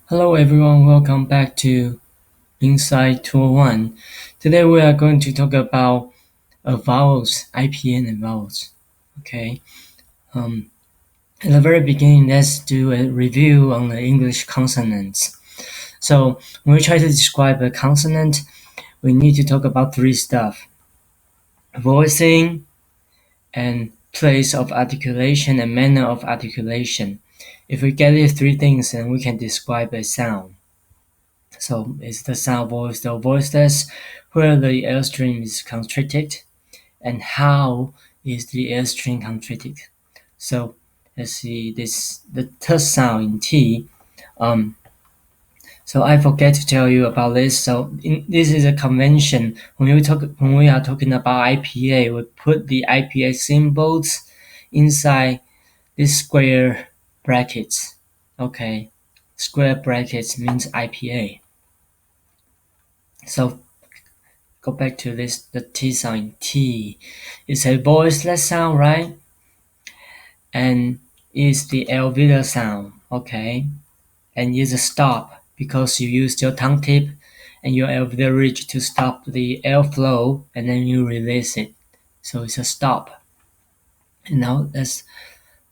Hello everyone, welcome back to Inside 201. Today we are going to talk about vowels, IPN and vowels. Okay. Um, at the very beginning, let's do a review on the English consonants. So when we try to describe a consonant, we need to talk about three stuff: voicing and place of articulation and manner of articulation. If we get these three things, then we can describe a sound. So it's the sound voiced or voiceless, where the L string is constricted, and how is the L string constricted. So let's see this the t sound in T. Um, so I forget to tell you about this. So this is a convention. When we are talking about IPA, we put the IPA symbols inside these square brackets. Okay, square brackets means IPA. So go back to this, the T sound in T. It's a voiceless sound, right? And it's the alveolar sound, okay? And it's a stop because you use your tongue tip and your alveolar ridge to stop the airflow and then you release it. So it's a stop. And now that's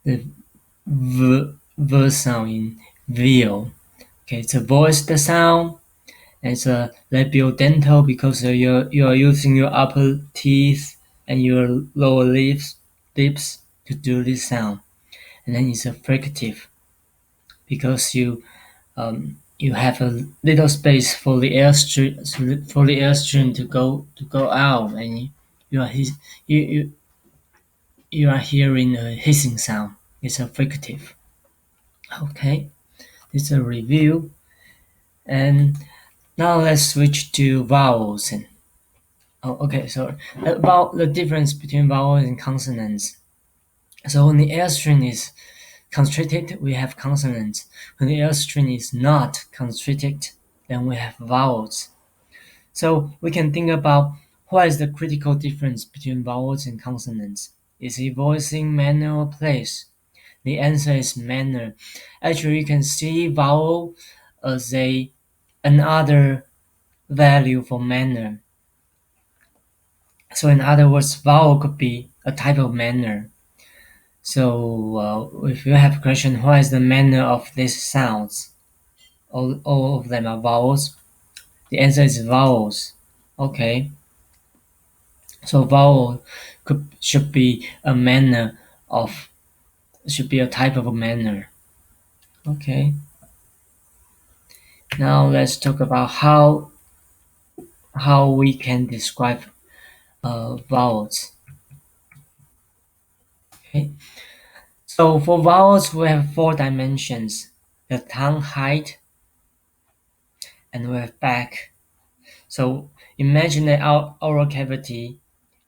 the V sound in veal. Okay, it's a voiced sound. It's a labiodental because you are using your upper teeth and your lower lips to do this sound. And then it's a fricative because you have a little space for the airstream to go out, and you are you, you you are hearing a hissing sound. It's a fricative. Okay, this is a review, and now let's switch to vowels. Oh, okay. So about the difference between vowels and consonants. So when the L string is constricted, we have consonants. When the L string is not constricted, then we have vowels. So we can think about what is the critical difference between vowels and consonants. Is it voicing, manner, or place? The answer is manner. Actually, you can see vowel as another value for manner. So in other words, vowel could be a type of manner. So if you have a question, what is the manner of these sounds? All of them are vowels. The answer is vowels. Okay. So vowel should be a manner of should be a type of a manner. Okay. Now let's talk about how we can describe vowels. Okay. So for vowels, we have four dimensions: the tongue height, and we have back. So imagine that our oral cavity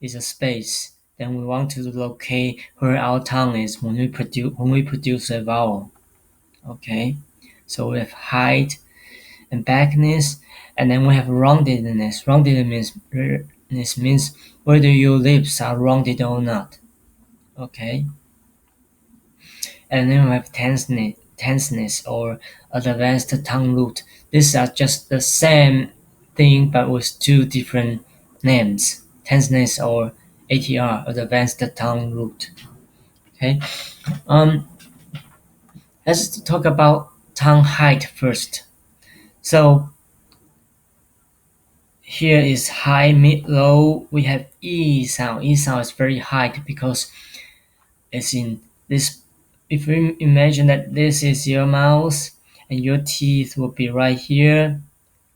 is a space. Then we want to locate where our tongue is when we produce a vowel. Okay. So we have height and backness, and then we have roundedness. Roundedness means whether your lips are rounded or not. Okay. And then we have tenseness or advanced tongue root. These are just the same thing but with two different names: tenseness or ATR, advanced tongue root. Okay. Um, let's talk about tongue height first. So here is high, mid, low. We have E sound. E sound is very high because it's in this. If we imagine that this is your mouth and your teeth will be right here,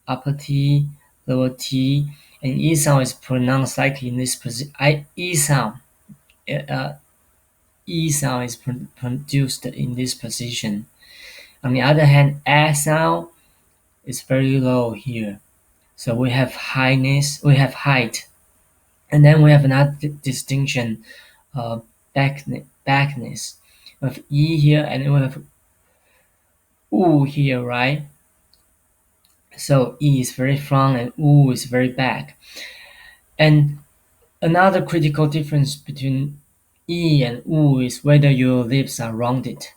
upper T, lower T, and E sound is pronounced like in this position. Uh, E sound is produced in this position. On the other hand, A sound is very low here. So we have height, and then we have another distinction, uh, backness. We have E here, and we have U here, right? So E is very front, and U is very back. And another critical difference between E and U is whether your lips are rounded.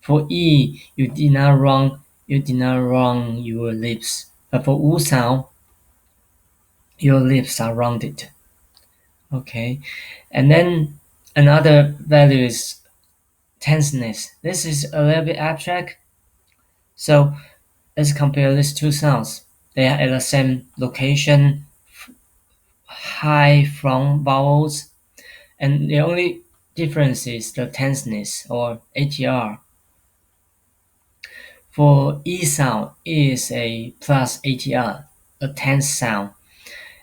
For E, you did not round you did not round your lips. But for U sound, your lips are rounded. Okay, and then another value is tenseness. This is a little bit abstract. So let's compare these two sounds. They are at the same location, high front vowels, and the only difference is the tenseness or ATR. For E sound, E is a plus ATR, a tense sound,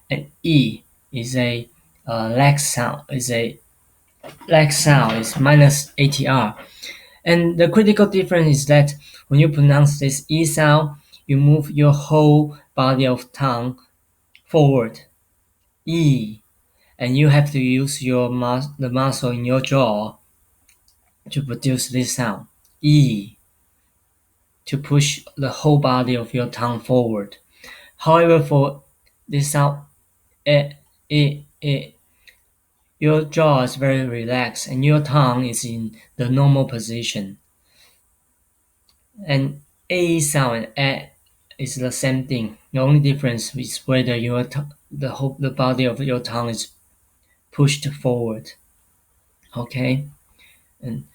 and E is a lax sound. Is minus ATR. And the critical difference is that when you pronounce this E sound, you move your whole body of tongue forward. E. And you have to use the muscle in your jaw to produce this sound. E. To push the whole body of your tongue forward. However, for this sound, your jaw is very relaxed and your tongue is in the normal position. And A sound and is the same thing. The only difference is whether the body of your tongue is pushed forward. Okay, and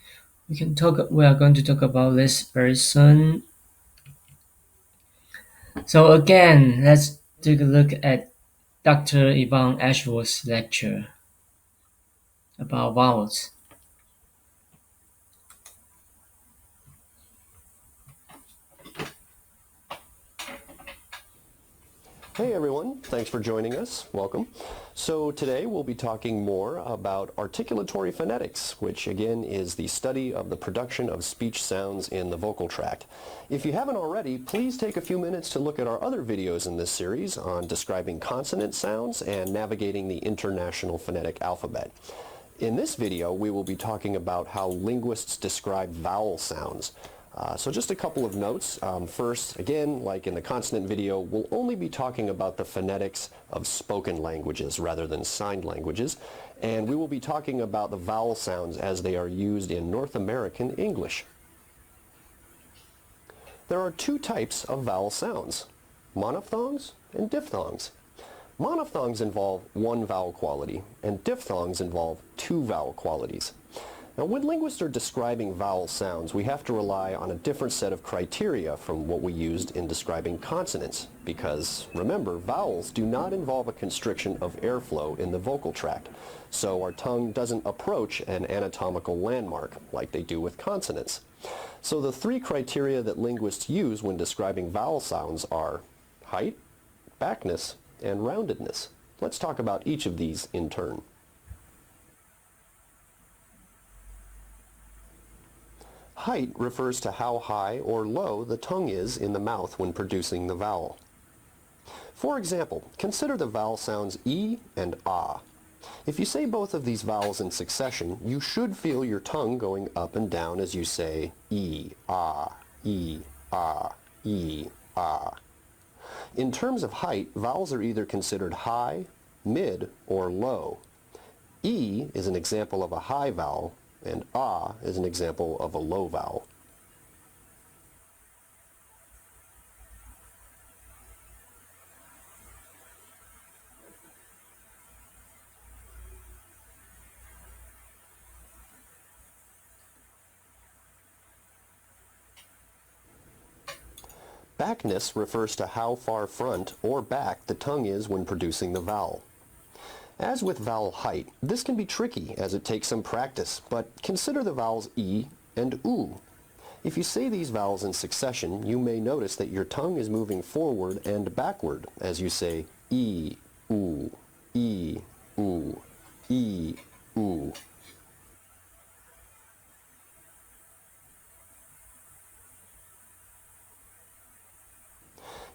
we are going to talk about this very soon. So again, let's take a look at Dr. Yvonne Ashworth's lecture about vowels. Hey everyone, thanks for joining us. Welcome. So today we'll be talking more about articulatory phonetics, which again is the study of the production of speech sounds in the vocal tract. If you haven't already, please take a few minutes to look at our other videos in this series on describing consonant sounds and navigating the International Phonetic Alphabet. In this video, we will be talking about how linguists describe vowel sounds. So just a couple of notes. First, again, like in the consonant video, we'll only be talking about the phonetics of spoken languages rather than signed languages. And we will be talking about the vowel sounds as they are used in North American English. There are two types of vowel sounds, monophthongs and diphthongs. Monophthongs involve one vowel quality, and diphthongs involve two vowel qualities. Now, when linguists are describing vowel sounds, we have to rely on a different set of criteria from what we used in describing consonants, because, remember, vowels do not involve a constriction of airflow in the vocal tract, so our tongue doesn't approach an anatomical landmark like they do with consonants. So the three criteria that linguists use when describing vowel sounds are height, backness, and roundedness. Let's talk about each of these in turn. Height refers to how high or low the tongue is in the mouth when producing the vowel. For example, consider the vowel sounds E and Ah. If you say both of these vowels in succession, you should feel your tongue going up and down as you say E, Ah, E, Ah, E, Ah. In terms of height, vowels are either considered high, mid, or low. E is an example of a high vowel, and Ah is an example of a low vowel. Backness refers to how far front or back the tongue is when producing the vowel. As with vowel height, this can be tricky as it takes some practice, but consider the vowels E and U. If you say these vowels in succession, you may notice that your tongue is moving forward and backward as you say E, U, E, U, E, U.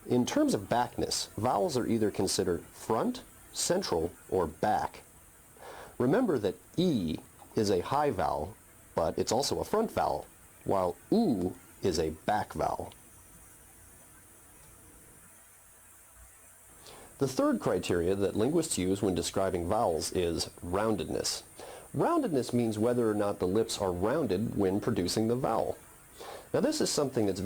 In terms of backness, vowels are either considered front, central, or back. Remember that E is a high vowel, but it's also a front vowel, while U is a back vowel. The third criteria that linguists use when describing vowels is roundedness. Roundedness means whether or not the lips are rounded when producing the vowel. Now this is something that's very